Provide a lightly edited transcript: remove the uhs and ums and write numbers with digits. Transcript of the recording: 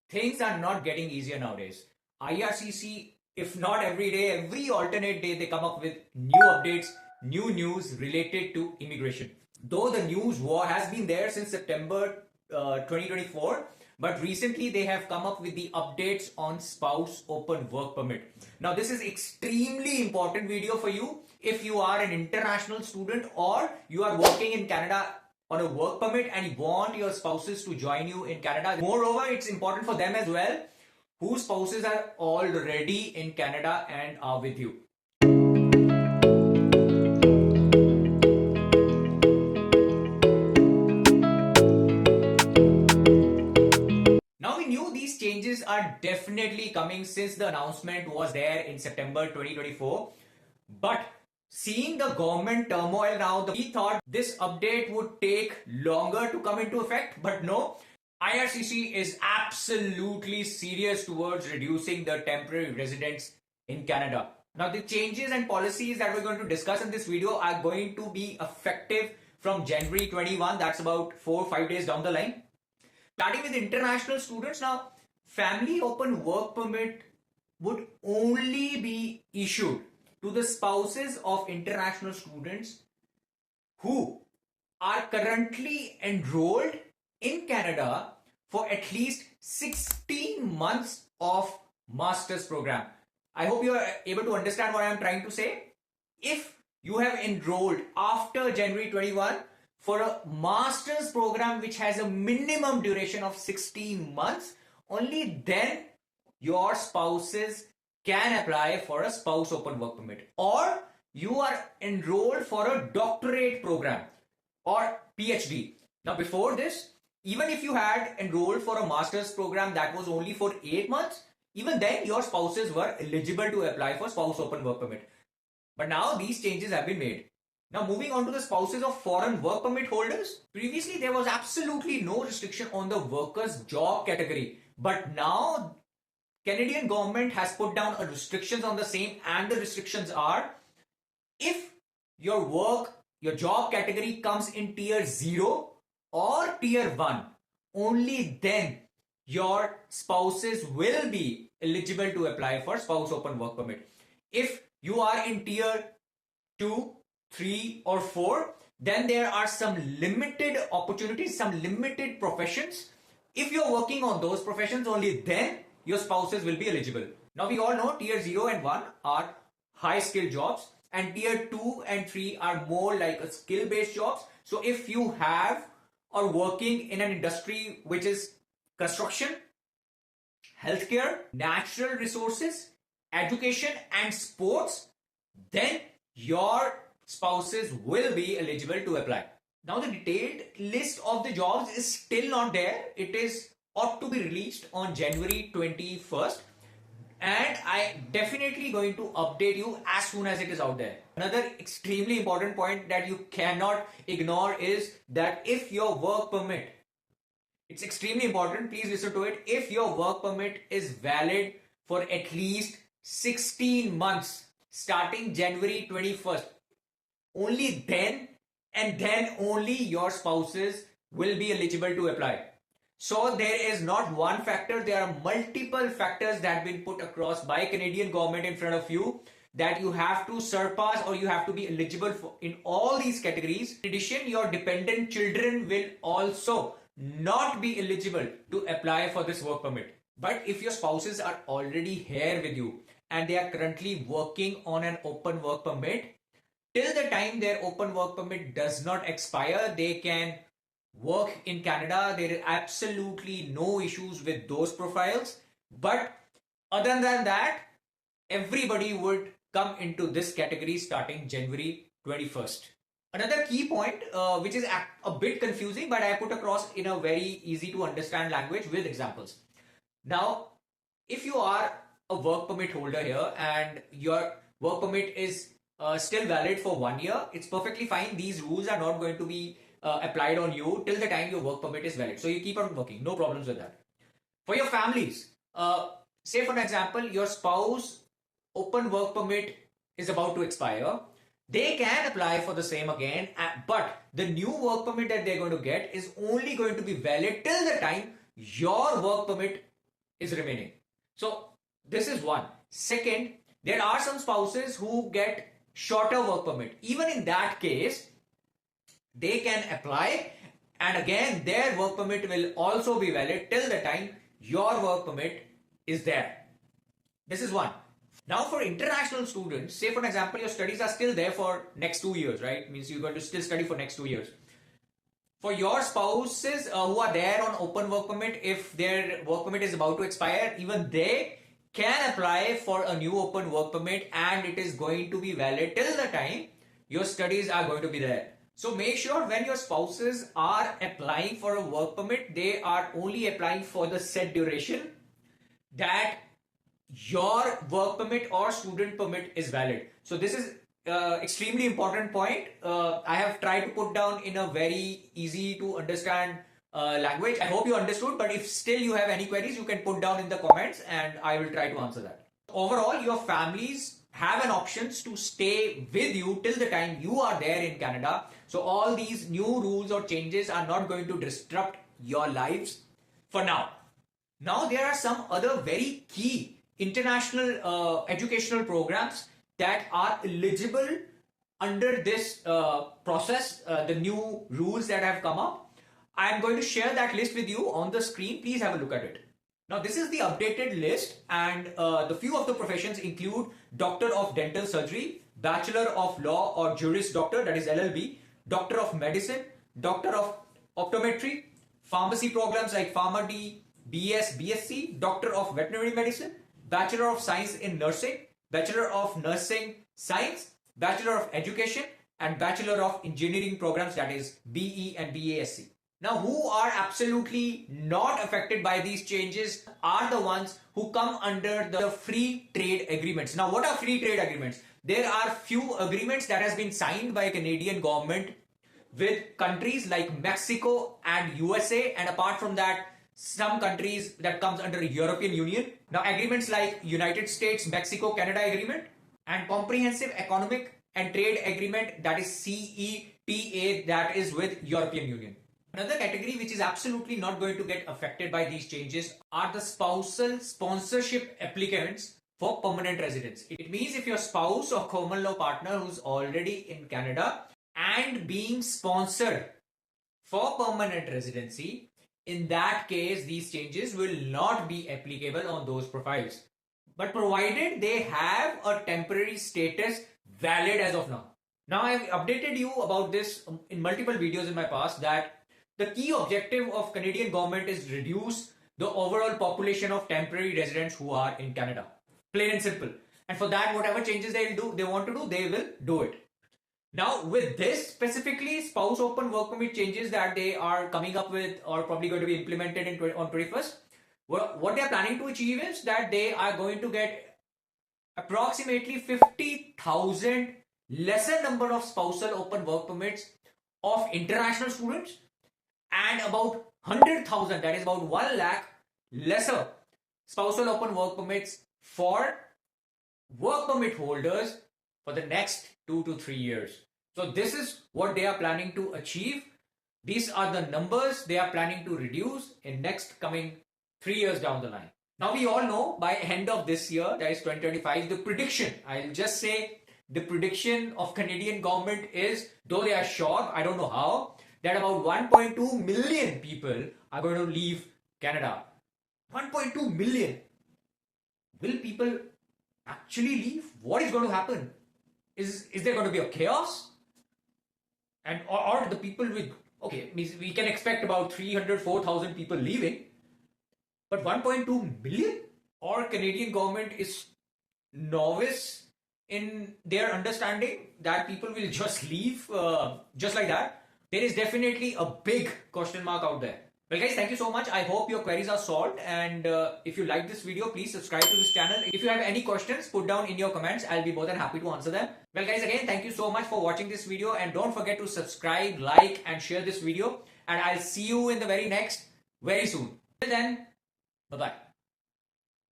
Things are not getting easier nowadays. IRCC, if not every day, every alternate day, they come up with new updates, new news related to immigration. Though the news war has been there since September 2024, but recently they have come up with the updates on spouse open work permit. Now, this is extremely important video for you if you are an international student or you are working in Canada on a work permit and you want your spouses to join you in Canada. Moreover, it's important for them as well whose spouses are already in Canada and are with you. Now, we knew these changes are definitely coming since the announcement was there in September 2024. But seeing the government turmoil now, we thought this update would take longer to come into effect, but no. IRCC is absolutely serious towards reducing the temporary residents in Canada. Now, the changes and policies that we're going to discuss in this video are going to be effective from January 21. That's about 4 or 5 days down the line. Starting with international students, now, family open work permit would only be issued to the spouses of international students who are currently enrolled in Canada for at least 16 months of master's program. I hope you are able to understand what I am trying to say. If you have enrolled after January 21 for a master's program which has a minimum duration of 16 months, only then your spouses can apply for a spouse open work permit. Or you are enrolled for a doctorate program or PhD. Now, before this, even if you had enrolled for a master's program that was only for 8 months, even then your spouses were eligible to apply for spouse open work permit. But now these changes have been made. Now, moving on to the spouses of foreign work permit holders. Previously, there was absolutely no restriction on the worker's job category. But now, Canadian government has put down a restrictions on the same, and the restrictions are if your job category comes in tier 0 or tier 1, only then your spouses will be eligible to apply for spouse open work permit. If you are in tier 2, 3 or 4, then there are some limited opportunities, some limited professions. If you're working on those professions, only then your spouses will be eligible. Now, we all know tier 0 and 1 are high skill jobs, and tier 2 and 3 are more like a skill based jobs. So if you have or working in an industry which is construction, healthcare, natural resources, education and sports, then your spouses will be eligible to apply. Now, the detailed list of the jobs is still not there. It is ought to be released on January 21st. And I definitely going to update you as soon as it is out there. Another extremely important point that you cannot ignore is that if your work permit, it's extremely important, please listen to it. If your work permit is valid for at least 16 months starting January 21st, only then and then only your spouses will be eligible to apply. So there is not one factor, there are multiple factors that have been put across by Canadian government in front of you that you have to surpass or you have to be eligible for in all these categories. In addition, your dependent children will also not be eligible to apply for this work permit. But if your spouses are already here with you and they are currently working on an open work permit, till the time their open work permit does not expire, they can work in Canada. There is absolutely no issues with those profiles. But other than that, everybody would come into this category starting January 21st. Another key point, which is a bit confusing, but I put across in a very easy to understand language with examples. Now, if you are a work permit holder here and your work permit is still valid for 1 year, it's perfectly fine. These rules are not going to be applied on you till the time your work permit is valid. So you keep on working, no problems with that. For your families, say for example, your spouse open work permit is about to expire. They can apply for the same again, but the new work permit that they're going to get is only going to be valid till the time your work permit is remaining. So this is one. Second, there are some spouses who get shorter work permit. Even in that case, they can apply, and again their work permit will also be valid till the time your work permit is there. This is one. Now for international students, say for example your studies are still there for next 2 years, right? Means you're going to still study for next 2 years. For your spouses who are there on open work permit, if their work permit is about to expire, even they can apply for a new open work permit, and it is going to be valid till the time your studies are going to be there. So make sure when your spouses are applying for a work permit, they are only applying for the set duration that your work permit or student permit is valid. So this is extremely important point. I have tried to put down in a very easy to understand language. I hope you understood, but if still you have any queries, you can put down in the comments and I will try to answer that. Overall, your families have an options to stay with you till the time you are there in Canada. So all these new rules or changes are not going to disrupt your lives for now. Now there are some other very key international educational programs that are eligible under this process, the new rules that have come up. I am going to share that list with you on the screen. Please have a look at it. Now this is the updated list, and the few of the professions include Doctor of Dental Surgery, Bachelor of Law or Juris Doctor, that is LLB, Doctor of Medicine, Doctor of Optometry, pharmacy programs like PharmaD, BS, BSc, Doctor of Veterinary Medicine, Bachelor of Science in Nursing, Bachelor of Nursing Science, Bachelor of Education, and Bachelor of Engineering programs, that is BE and BASc. Now, who are absolutely not affected by these changes are the ones who come under the free trade agreements. Now, what are free trade agreements? There are few agreements that has been signed by Canadian government with countries like Mexico and USA, and apart from that, some countries that comes under European Union. Now, agreements like United States, Mexico, Canada agreement, and Comprehensive Economic and Trade Agreement, that is CEPA, that is with European Union. Another category which is absolutely not going to get affected by these changes are the spousal sponsorship applicants for permanent residence. It means if your spouse or common law partner who's already in Canada and being sponsored for permanent residency, in that case these changes will not be applicable on those profiles, but provided they have a temporary status valid as of now. Now, I have updated you about this in multiple videos in my past, that the key objective of Canadian government is reduce the overall population of temporary residents who are in Canada. Plain and simple. And for that, whatever changes they want to do, they will do it. Now, with this specifically, spouse open work permit changes that they are coming up with or probably going to be implemented on 21st, what they are planning to achieve is that they are going to get approximately 50,000 lesser number of spousal open work permits of international students, and about 100,000, that is about 1 lakh lesser spousal open work permits for work permit holders for the next 2 to 3 years. So this is what they are planning to achieve. These are the numbers they are planning to reduce in next coming 3 years down the line. Now we all know by end of this year, that is 2025, the prediction, I'll just say the prediction of Canadian government is, though they are sure, I don't know how, that about 1.2 million people are going to leave Canada. 1.2 million. Will people actually leave? What is going to happen? Is there going to be a chaos? And or the people with, okay, we can expect about 304,000 people leaving, but 1.2 million? Or Canadian government is novice in their understanding that people will just leave just like that? There is definitely a big question mark out there. Well guys, thank you so much. I hope your queries are solved, and if you like this video, please subscribe to this channel. If you have any questions, put down in your comments. I'll be more than happy to answer them. Well guys, again, thank you so much for watching this video, and don't forget to subscribe, like and share this video, and I'll see you in the very next very soon. Till then, bye-bye.